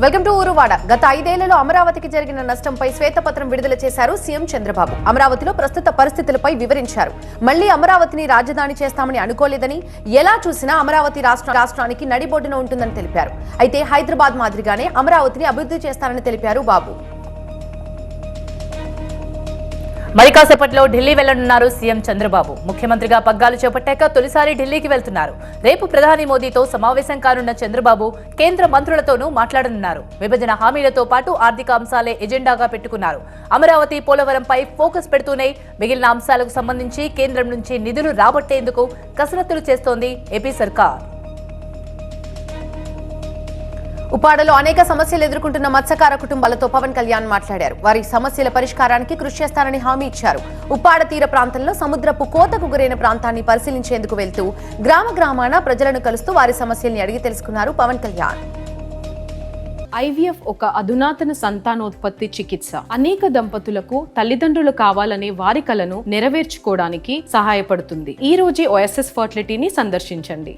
Welcome to ఊరువాడ. గత 5 ఏళ్లలో అమరావతికి జరిగిన నష్టంపై శ్వేతపత్రం విడుదల చేశారు సీఎం చంద్రబాబు. అమరావతిలో ప్రస్తుత పరిస్థితులపై వివరించారు. మళ్లీ అమరావతిని రాజధాని చేస్తామని అనుకోలేదని, ఎలా చూసినా అమరావతి రాష్ట్రానికి నడిబొడ్డున ఉంటుందని తెలిపారు. అయితే హైదరాబాద్ మాదిరిగానే అమరావతిని అభివృద్ధి చేస్తారని తెలిపారు బాబు. మరి కాసేపట్లో ఢిల్లీ వెళ్లనున్నారు సీఎం చంద్రబాబు. ముఖ్యమంత్రిగా పగ్గాలు చేపట్టాక తొలిసారి ఢిల్లీకి వెళ్తున్నారు. రేపు ప్రధాని మోదీతో సమావేశం కానున్న చంద్రబాబు కేంద్ర మంత్రులతోనూ మాట్లాడనున్నారు. విభజన హామీలతో పాటు ఆర్థిక అంశాలే ఎజెండాగా పెట్టుకున్నారు. అమరావతి, పోలవరంపై ఫోకస్ పెడుతూనే మిగిలిన అంశాలకు సంబంధించి కేంద్రం నుంచి నిధులు రాబట్టేందుకు కసరత్తులు చేస్తోంది ఏపీ సర్కార్. ఉప్పాడలో అనేక సమస్యలు ఎదుర్కొంటున్న మత్స్యకార కుటుంబాలతో పవన్ కళ్యాణ్ మాట్లాడారు. వారి సమస్యల పరిష్కారానికి కృషి చేస్తారని హామీ ఇచ్చారు. ఉప్పాడ తీర ప్రాంతంలో సముద్రపు కోతకు గురైన ప్రాంతాన్ని పరిశీలించేందుకు వెళ్తూ గ్రామాన ప్రజలను కలుస్తూ వారి సమస్యల్ని అడిగి తెలుసుకున్నారు పవన్ కళ్యాణ్. ఐవీఎఫ్ ఒక అధునాతన సంతానోత్పత్తి చికిత్స. అనేక దంపతులకు తల్లిదండ్రులు కావాలనే వారి కలను నెరవేర్చుకోవడానికి సహాయపడుతుంది. ఈ రోజే ఓఎస్ఎస్ ఫర్టిలిటీని సందర్శించండి.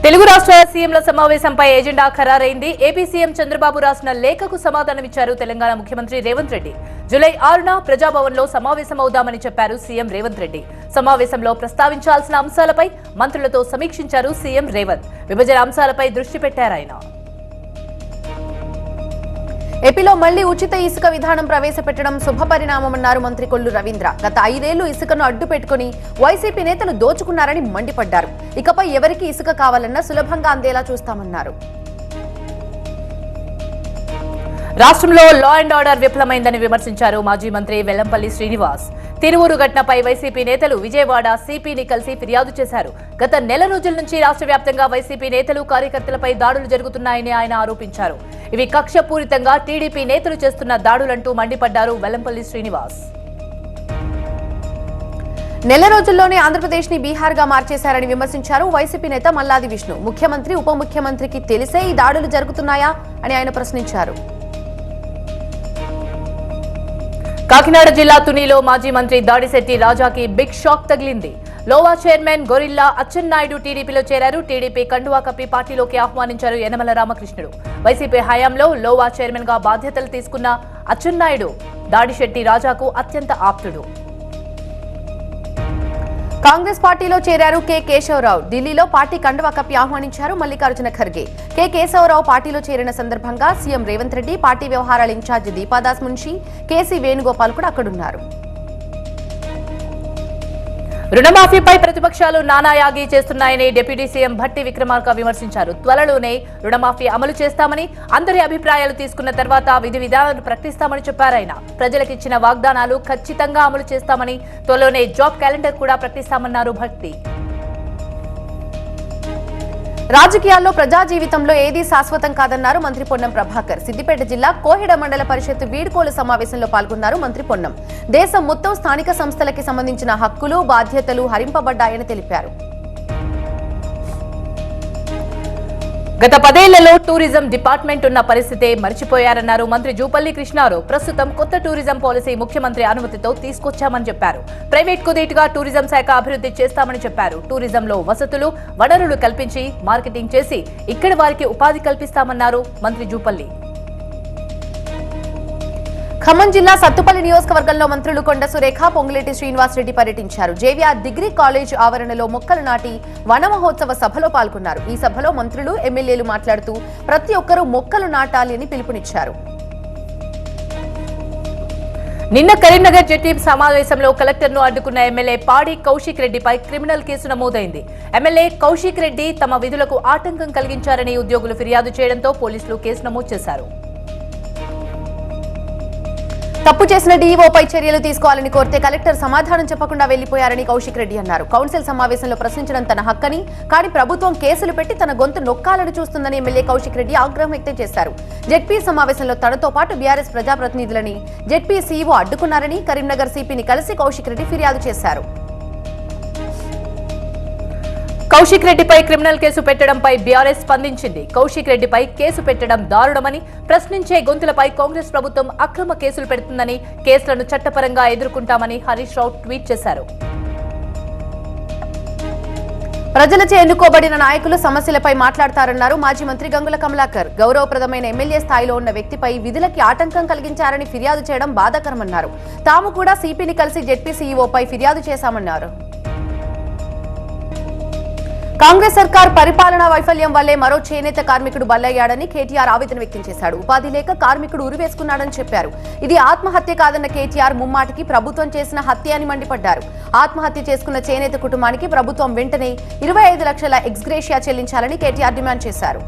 తెలుగు రాష్ట్రాల సీఎంల సమావేశంపై ఎజెండా ఖరారైంది. ఏపీ సీఎం చంద్రబాబు రాసిన లేఖకు సమాధానమిచ్చారు తెలంగాణ ముఖ్యమంత్రి రేవంత్ రెడ్డి. జూలై 6న ప్రజాభవన్లో సమావేశమవుదామని చెప్పారు సీఎం రేవంత్ రెడ్డి. సమావేశంలో ప్రస్తావించాల్సిన అంశాలపై మంత్రులతో సమీక్షించారు సీఎం రేవంత్. విభజన అంశాలపై దృష్టి పెట్టారాయన. ఏపీలో మళ్లీ ఉచిత ఇసుక విధానం ప్రవేశపెట్టడం శుభపరిణామమన్నారు మంత్రి కొల్లు రవీంద్ర. గత 5 ఏళ్లు ఇసుకను అడ్డు పెట్టుకుని వైసీపీ నేతలు దోచుకున్నారని మండిపడ్డారు. ఇకపై ఎవరికి ఇసుక కావాలన్నా సులభంగా అందేలా చూస్తామన్నారు. రాష్ట్రంలో లా అండ్ ఆర్డర్ విఫలమైందని విమర్శించారు మాజీ మంత్రి వెల్లంపల్లి శ్రీనివాస్. తిరువూరు ఘటనపై వైసీపీ నేతలు విజయవాడ సిపిని కలిసి ఫిర్యాదు చేశారు. గత నెల రోజుల నుంచి రాష్ట్ర వ్యాప్తంగా వైసీపీ నేతలు, కార్యకర్తలపై దాడులు జరుగుతున్నాయని ఆయన ఆరోపించారు. ఇవి కక్షపూరితంగా టీడీపీ నేతలు చేస్తున్న దాడులంటూ మండిపడ్డారు వెల్లంపల్లి శ్రీనివాస్. నెల రోజుల్లోనే ఆంధ్రప్రదేశ్ ని బీహార్ గా మార్చేశారని విమర్శించారు వైసీపీ నేత మల్లాది విష్ణు. ముఖ్యమంత్రి, ఉప ముఖ్యమంత్రికి తెలిసే ఈ దాడులు జరుగుతున్నాయా అని ఆయన ప్రశ్నించారు. కాకినాడ జిల్లా తునిలో మాజీ మంత్రి దాడిశెట్టి రాజాకి బిగ్ షాక్ తగిలింది. లోవా చైర్మన్ గొరిల్లా అచ్చెన్నాయుడు టీడీపీలో చేరారు. టీడీపీ కండువా కప్పి పార్టీలోకి ఆహ్వానించారు యనమల రామకృష్ణుడు. వైసీపీ హయాంలో లోవా చైర్మన్ గా బాధ్యతలు తీసుకున్న అచ్చెన్నాయుడు దాడిశెట్టి రాజాకు అత్యంత ఆప్తుడు. కాంగ్రెస్ పార్టీలో చేరారు కె కేశవరావు. ఢిల్లీలో పార్టీ కండువా కప్పి ఆహ్వానించారు మల్లికార్జున ఖర్గే. కె కేశవరావు పార్టీలో చేరిన సందర్భంగా సీఎం రేవంత్ రెడ్డి, పార్టీ వ్యవహారాల ఇన్ఛార్జి దీపాదాస్ మున్షి, కేసీ వేణుగోపాల్ కూడా అక్కడున్నారు. రుణమాఫీపై ప్రతిపక్షాలు నానాయాగి చేస్తున్నాయని డిప్యూటీ సీఎం భట్టి విక్రమార్క విమర్శించారు. త్వరలోనే రుణమాఫీ అమలు చేస్తామని, అందరి అభిప్రాయాలు తీసుకున్న తర్వాత విధి విధానాలు ప్రకటిస్తామని చెప్పారాయన. ప్రజలకిచ్చిన వాగ్దానాలు ఖచ్చితంగా అమలు చేస్తామని, త్వరలోనే జాబ్ క్యాలెండర్ కూడా ప్రకటిస్తామన్నారు భట్టి. రాజకీయాల్లో ప్రజా జీవితంలో ఏదీ శాశ్వతం కాదన్నారు మంత్రి పొన్నం ప్రభాకర్. సిద్దిపేట జిల్లా కోహెడ మండల పరిషత్ వీడ్కోలు సమావేశంలో పాల్గొన్నారు మంత్రి పొన్నం. దేశం మొత్తం స్థానిక సంస్థలకి సంబంధించిన హక్కులు, బాధ్యతలు హరింపబడ్డాయని తెలిపారు. గత 10 ఏళ్లలో టూరిజం డిపార్ట్మెంట్ ఉన్న పరిస్థితే మర్చిపోయారన్నారు మంత్రి జూపల్లి కృష్ణారావు. ప్రస్తుతం కొత్త టూరిజం పాలసీ ముఖ్యమంత్రి అనుమతితో తీసుకొచ్చామని చెప్పారు. ప్రైవేట్ కు ధీటుగా టూరిజం శాఖ అభివృద్ధి చేస్తామని చెప్పారు. టూరిజంలో వసతులు, వనరులు కల్పించి మార్కెటింగ్ చేసి ఇక్కడి వారికి ఉపాధి కల్పిస్తామన్నారు మంత్రి జూపల్లి. ఖమ్మం జిల్లా సత్తుపల్లి నియోజకవర్గంలో మంత్రులు కొండ సురేఖ, పొంగులేటి శ్రీనివాసరెడ్డి పర్యటించారు. జేవీఆర్ డిగ్రీ కాలేజ్ ఆవరణలో మొక్కలు నాటి వన మహోత్సవ సభలో పాల్గొన్నారు. ఈ సభలో మంత్రులు, ఎమ్మెల్యేలు మాట్లాడుతూ ప్రతి ఒక్కరూ మొక్కలు నాటాలి అని పిలుపునిచ్చారు. నిన్న కరీంనగర్ జెడ్పీ సమావేశంలో కలెక్టర్ను అడ్డుకున్న ఎమ్మెల్యే పాడి కౌశిక్ రెడ్డిపై క్రిమినల్ కేసు నమోదైంది. ఎమ్మెల్యే కౌశిక్ రెడ్డి తమ విధులకు ఆటంకం కలిగించారని ఉద్యోగులు ఫిర్యాదు చేయడంతో పోలీసులు కేసు నమోదు చేశారు. తప్పు చేసిన డీఈఓపై చర్యలు తీసుకోవాలని కోరితే కలెక్టర్ సమాధానం చెప్పకుండా వెళ్లిపోయారని కౌశిక్ రెడ్డి అన్నారు. కౌన్సిల్ సమావేశంలో ప్రశ్నించడం తన హక్కని, కానీ ప్రభుత్వం కేసులు పెట్టి తన గొంతు నొక్కాలని చూస్తుందని ఎమ్మెల్యే కౌశిక్ రెడ్డి ఆగ్రహం వ్యక్తం చేశారు. జెడ్పీ సమావేశంలో తనతో పాటు బీఆర్ఎస్ ప్రజాప్రతినిధులని జెడ్పీ సీఈఓ అడ్డుకున్నారని కరీంనగర్ సిపిని కలిసి కౌశిక్ రెడ్డి ఫిర్యాదు చేశారు. కౌశిక్ రెడ్డిపై క్రిమినల్ కేసు పెట్టడంపై బీఆర్ఎస్ స్పందించింది. కౌశిక్ రెడ్డిపై కేసు పెట్టడం దారుణమని, ప్రశ్నించే గొంతులపై కాంగ్రెస్ ప్రభుత్వం అక్రమ కేసులు పెడుతుందని, కేసులను చట్టపరంగా ఎదుర్కొంటామని హరీష్ రావు ట్వీట్ చేశారు. ప్రజలచే ఎన్నుకోబడిన నాయకులు సమస్యలపై మాట్లాడతారన్నారు మాజీ మంత్రి గంగుల కమలాకర్. గౌరవప్రదమైన ఎమ్మెల్యే స్థాయిలో ఉన్న వ్యక్తిపై విధులకి ఆటంకం కలిగించారని ఫిర్యాదు చేయడం బాధాకరమన్నారు. తాము కూడా సిపిని కలిసి జెడ్పీ సీఈఓపై ఫిర్యాదు చేశామన్నారు. కాంగ్రెస్ సర్కార్ పరిపాలనా వైఫల్యం వల్లే మరో చేనేత కార్మికుడు బలయ్యాడని కేటీఆర్ ఆవేదన వ్యక్తం చేశాడు. ఉపాధి లేక కార్మికుడు ఉరివేసుకున్నాడని చెప్పారు. ఇది ఆత్మహత్య కాదన్న కేటీఆర్ ముమ్మాటికి ప్రభుత్వం చేసిన హత్య అని మండిపడ్డారు. ఆత్మహత్య చేసుకున్న చేనేత కుటుంబానికి ప్రభుత్వం వెంటనే 25 లక్షల ఎక్స్గ్రేషియా చెల్లించాలని కేటీఆర్ డిమాండ్ చేశారు.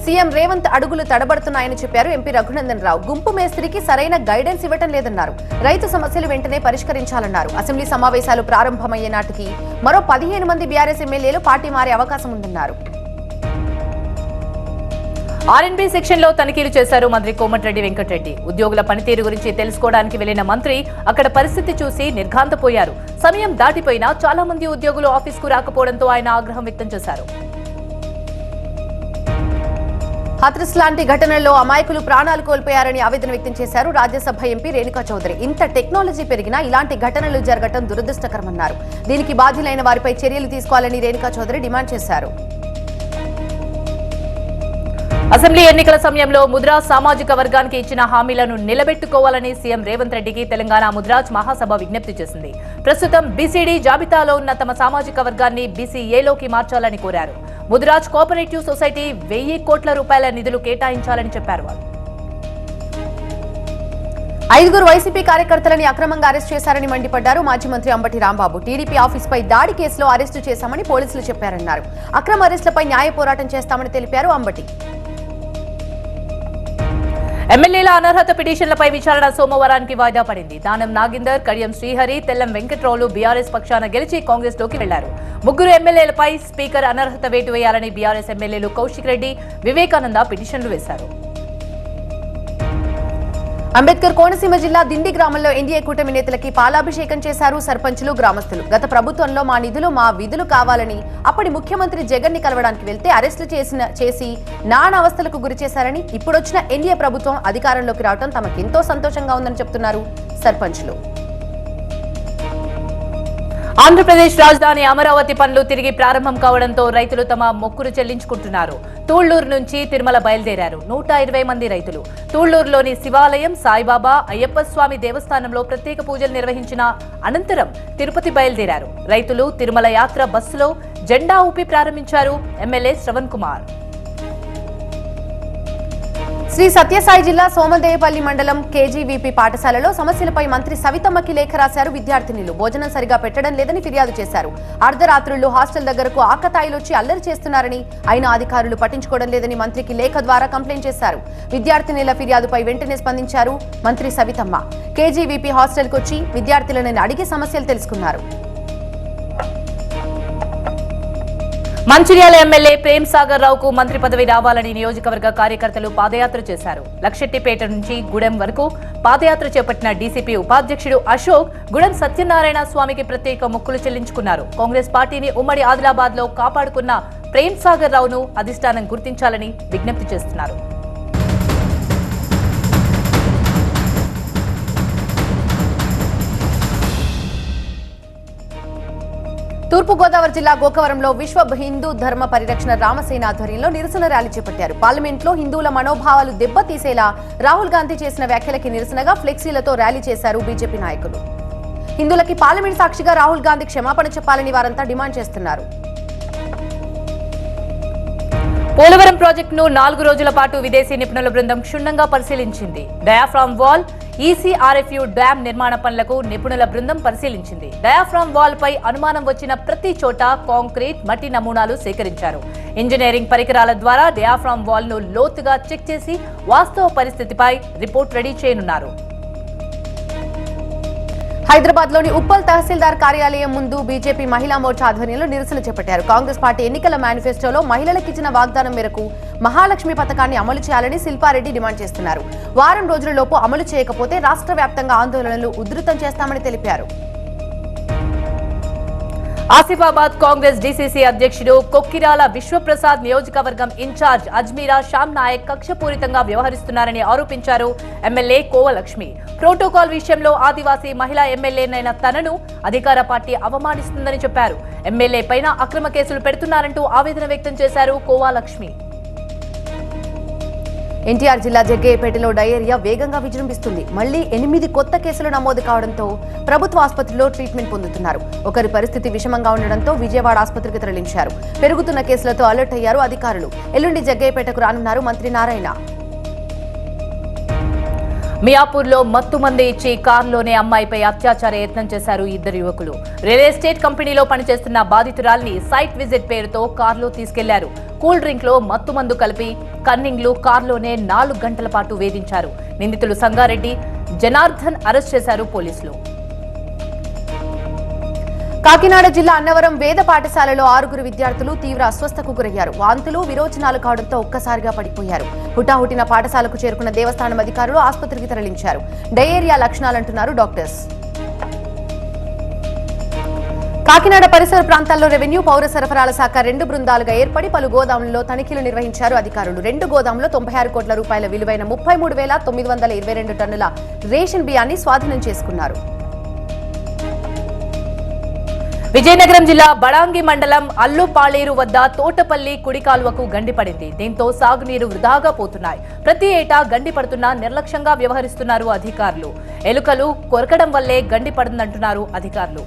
సీఎం రేవంత్ అడుగులు తడబడుతున్నాయని చెప్పారు ఎంపీ రఘునందన్ రావు. గుంపు మేస్త్రికి సరైన గైడెన్స్ ఇవ్వటం లేదన్నారు. రైతు సమస్యలు వెంటనే పరిష్కరించాలన్నారు. అసెంబ్లీ సమావేశాలు ప్రారంభమయ్యే నాటికి మరో 15 మంది బీఆర్ఎస్ ఎమ్మెల్యేలు పార్టీ మారే అవకాశం ఉందన్నారు. ఆర్ఎన్బి సెక్షన్ లో తనిఖీలు చేశారు మంత్రి కోమటిరెడ్డి వెంకటరెడ్డి. ఉద్యోగుల పనితీరు గురించి తెలుసుకోవడానికి వెళ్లిన మంత్రి అక్కడ పరిస్థితి చూసి నిర్ఘాంతపోయారు. సమయం దాటిపోయినా చాలా మంది ఉద్యోగులు ఆఫీస్కు రాకపోవడంతో ఆయన ఆగ్రహం వ్యక్తం చేశారు. హాథ్రస్ లాంటి ఘటనల్లో అమాయకులు ప్రాణాలు కోల్పోయారని ఆవేదన వ్యక్తం చేశారు రాజ్యసభ ఎంపీ రేణుకా చౌదరి. ఇంత టెక్నాలజీ పెరిగినా ఇలాంటి ఘటనలు జరగడం దురదృష్టకరమన్నారు. దీనికి బాధ్యులైన వారిపై చర్యలు తీసుకోవాలని రేణుకా చౌదరి డిమాండ్ చేశారు. అసెంబ్లీ ఎన్నికల సమయంలో ముద్రాజ్ సామాజిక వర్గానికి ఇచ్చిన హామీలను నిలబెట్టుకోవాలని సీఎం రేవంత్ రెడ్డికి తెలంగాణ ముద్రాజ్ మహాసభ విజ్ఞప్తి చేసింది. ప్రస్తుతం బీసీడీ జాబితాలో ఉన్న తమ సామాజిక వర్గాన్ని బీసీఏలోకి మార్చాలని కోరారు. ముద్రాజ్ కోఆపరేటివ్ సొసైటీ 1000 కోట్ల రూపాయల నిధులు కేటాయించాలని చెప్పారు. 5 వైసీపీ కార్యకర్తలని అక్రమంగా అరెస్ట్ చేశారని మండిపడ్డారు మాజీ మంత్రి అంబటి రాంబాబు. టీడీపీ ఆఫీస్పై దాడి కేసులో అరెస్టు చేశామని పోలీసులు చెప్పారన్నారు. అక్రమ అరెస్టులపై న్యాయ పోరాటం చేస్తామని తెలిపారు అంబటి. ఎమ్మెల్యేల అనర్హత పిటిషన్లపై విచారణ సోమవారానికి వాయిదా పడింది. దానం నాగేందర్, కడియం శ్రీహరి, తెల్లం వెంకట్రావులు బీఆర్ఎస్ పక్షాన గెలిచి కాంగ్రెస్ లోకి వెళ్లారు. 3 ఎమ్మెల్యేలపై స్పీకర్ అనర్హత వేటు వేయాలని బీఆర్ఎస్ ఎమ్మెల్యేలు కౌశిక్ రెడ్డి, వివేకానంద పిటిషన్లు వేశారు. అంబేద్కర్ కోనసీమ జిల్లా దిండి గ్రామంలో ఎన్డీఏ కూటమి నేతలకి పాలాభిషేకం చేశారు సర్పంచులు, గ్రామస్తులు. గత ప్రభుత్వంలో మా నిధులు మా విధులు కావాలని అప్పటి ముఖ్యమంత్రి జగన్ ని కలవడానికి వెళ్తే అరెస్టులు చేసి నానా అవస్థలకు గురి చేశారని, ఇప్పుడొచ్చిన ఎన్డీఏ ప్రభుత్వం అధికారంలోకి రావడం తమకెంతో సంతోషంగా ఉందని చెప్తున్నారు సర్పంచులు. ఆంధ్రప్రదేశ్ రాజధాని అమరావతి పనులు తిరిగి ప్రారంభం కావడంతో రైతులు తమ మొక్కులు చెల్లించుకుంటున్నారు. తూళ్లూరు నుంచి తిరుమల బయలుదేరారు 120 మంది రైతులు. తూళ్లూరులోని శివాలయం, సాయిబాబా, అయ్యప్ప స్వామి దేవస్థానంలో ప్రత్యేక పూజలు నిర్వహించిన అనంతరం తిరుపతి బయలుదేరారు. రైతులు తిరుమల యాత్ర బస్సులో జెండా ఊపి ప్రారంభించారు ఎమ్మెల్యే శ్రవణ్ కుమార్. శ్రీ సత్యసాయి జిల్లా సోమదేవపల్లి మండలం కేజీవీపీ పాఠశాలలో సమస్యలపై మంత్రి సవితమ్మకి లేఖ రాశారు విద్యార్థినులు. భోజనం సరిగా పెట్టడం లేదని ఫిర్యాదు చేశారు. అర్ధరాత్రుల్లో హాస్టల్ దగ్గరకు ఆకతాయిలొచ్చి అల్లరి చేస్తున్నారని, అయినా అధికారులు పట్టించుకోవడం లేదని మంత్రికి లేఖ ద్వారా కంప్లైంట్ చేశారు. విద్యార్థినుల ఫిర్యాదుపై వెంటనే స్పందించారు మంత్రి సవితమ్మ. కేజీవీపీ హాస్టల్కు వచ్చి విద్యార్థులను అడిగి సమస్యలు తెలుసుకున్నారు. మంచిర్యాల ఎమ్మెల్యే ప్రేమ్ సాగర్ రావుకు మంత్రి పదవి రావాలని నియోజకవర్గ కార్యకర్తలు పాదయాత్ర చేశారు. లక్షెట్టిపేట నుంచి గూడెం వరకు పాదయాత్ర చేపట్టిన డీసీపీ ఉపాధ్యక్షుడు అశోక్ గూడెం సత్యనారాయణ స్వామికి ప్రత్యేక మొక్కులు చెల్లించుకున్నారు. కాంగ్రెస్ పార్టీని ఉమ్మడి ఆదిలాబాద్ లో కాపాడుకున్న ప్రేమ్ సాగర్ రావును అధిష్టానం గుర్తించాలని విజ్ఞప్తి చేస్తున్నారు. తూర్పుగోదావరి జిల్లా గోకవరంలో విశ్వ హిందూ ధర్మ పరిరక్షణ రామసేన ఆధ్వర్యంలో నిరసన ర్యాలీ చేపట్టారు. పార్లమెంట్లో హిందువుల మనోభావాలు దెబ్బతీసేలా రాహుల్ గాంధీ చేసిన వ్యాఖ్యలకి నిరసనగా ఫ్లెక్సీలతో ర్యాలీ చేశారు బీజేపీ నాయకులు. హిందువులకి పార్లమెంట్ సాక్షిగా రాహుల్ గాంధీ క్షమాపణ చెప్పాలని వారంతా డిమాండ్ చేస్తున్నారు. పోలవరం ప్రాజెక్టును 4 రోజుల పాటు విదేశీ నిపుణుల బృందం క్షుణ్ణంగా పరిశీలించింది. డయాఫ్రామ్ వాల్, ఈసీఆర్ఎఫ్యూ డ్యాం నిర్మాణ పనులకు నిపుణుల బృందం పరిశీలించింది. డయాఫ్రామ్ వాల్ పై అనుమానం వచ్చిన ప్రతి చోట కాంక్రీట్, మట్టి నమూనాలు సేకరించారు. ఇంజనీరింగ్ పరికరాల ద్వారా డయాఫ్రామ్ వాల్ ను లోతుగా చెక్ చేసి వాస్తవ పరిస్థితిపై రిపోర్ట్ రెడీ చేయనున్నారు. హైదరాబాద్ లోని ఉప్పల్ తహసీల్దార్ కార్యాలయం ముందు బీజేపీ మహిళా మోర్చా ఆధ్వర్యంలో నిరసన చేపట్టారు. కాంగ్రెస్ పార్టీ ఎన్నికల మేనిఫెస్టోలో మహిళలకిచ్చిన వాగ్దానం మేరకు మహాలక్ష్మి పథకాన్ని అమలు చేయాలని శిల్పారెడ్డి డిమాండ్ చేస్తున్నారు. వారం రోజులలోపు అమలు చేయకపోతే రాష్ట్ర వ్యాప్తంగా ఆందోళనలు ఉధృతం చేస్తామని తెలిపారు. ఆసిఫాబాద్ కాంగ్రెస్ డీసీసీ అధ్యక్షుడు కొక్కిరాల విశ్వప్రసాద్ నియోజకవర్గం ఇన్ఛార్జ్ అజ్మీరా శ్యామ్ నాయక్ కక్షపూరితంగా వ్యవహరిస్తున్నారని ఆరోపించారు ఎమ్మెల్యే కోవలక్ష్మి. ప్రోటోకాల్ విషయంలో ఆదివాసీ మహిళా ఎమ్మెల్యేనైన తనను అధికార పార్టీ అవమానిస్తుందని చెప్పారు. ఎమ్మెల్యే పైన అక్రమ కేసులు పెడుతున్నారంటూ ఆవేదన వ్యక్తం చేశారు కోవలక్ష్మి. ఎన్టీఆర్ జిల్లా జగ్గయ్యపేటలో డయేరియా వేగంగా విజృంభిస్తుంది. మళ్లీ 8 కొత్త కేసులు నమోదు కావడంతో ప్రభుత్వ ఆసుపత్రిలో ట్రీట్మెంట్ పొందుతున్నారు. ఒకరి పరిస్థితి విషమంగా ఉండడంతో విజయవాడ ఆసుపత్రికి తరలించారు. పెరుగుతున్న కేసులతో అలర్ట్ అయ్యారు అధికారులు. ఎల్లుండి జగ్గయ్యపేటకు రానున్నారు మంత్రి నారాయణ. మియాపూర్లో మత్తు మందు ఇచ్చి కారులోనే అమ్మాయిపై అత్యాచార యత్నం చేశారు 2 యువకులు. రియల్ ఎస్టేట్ కంపెనీలో పనిచేస్తున్న బాధితురాల్ని సైట్ విజిట్ పేరుతో కారులో తీసుకెళ్లారు. కూల్ డ్రింక్ లో మత్తు మందు కలిపి కన్నింగ్లు కారులోనే 4 గంటల పాటు వేధించారు. నిందితులు సంగారెడ్డి, జనార్దన్ అరెస్ట్ చేశారు పోలీసులు. కాకినాడ జిల్లా అన్నవరం వేద పాఠశాలలో 6 విద్యార్థులు తీవ్ర అస్వస్థకు గురయ్యారు. వాంతులు, విరోచనాలు కావడంతో ఒక్కసారిగా పడిపోయారు. హుటాహుటిన పాఠశాలకు చేరుకున్న దేవస్థానం అధికారులు ఆసుపత్రికి తరలించారు. Diarrhoea లక్షణాలంటున్నారు doctors. కాకినాడ పరిసర ప్రాంతాల్లో రెవెన్యూ, పౌర సరఫరాల శాఖ 2 బృందాలుగా ఏర్పడి పలు గోదాములలో తనిఖీలు నిర్వహించారు అధికారులు. 2 గోదాముల్లో 96 కోట్ల రూపాయల విలువైన 33,922 టన్నుల రేషన్ బియ్యాన్ని స్వాధీనం చేసుకున్నారు. విజయనగరం జిల్లా బడాంగి మండలం అల్లుపాళేరు వద్ద తోటపల్లి కుడి కాలువకు గండి పడింది. దీంతో సాగునీరు వృధాగా పోతున్నాయి. ప్రతి ఏటా గండి పడుతున్నా నిర్లక్ష్యంగా వ్యవహరిస్తున్నారు అధికారులు. ఎలుకలు కొరకడం వల్లే గండి పడుతుందంటున్నారు అధికారులు.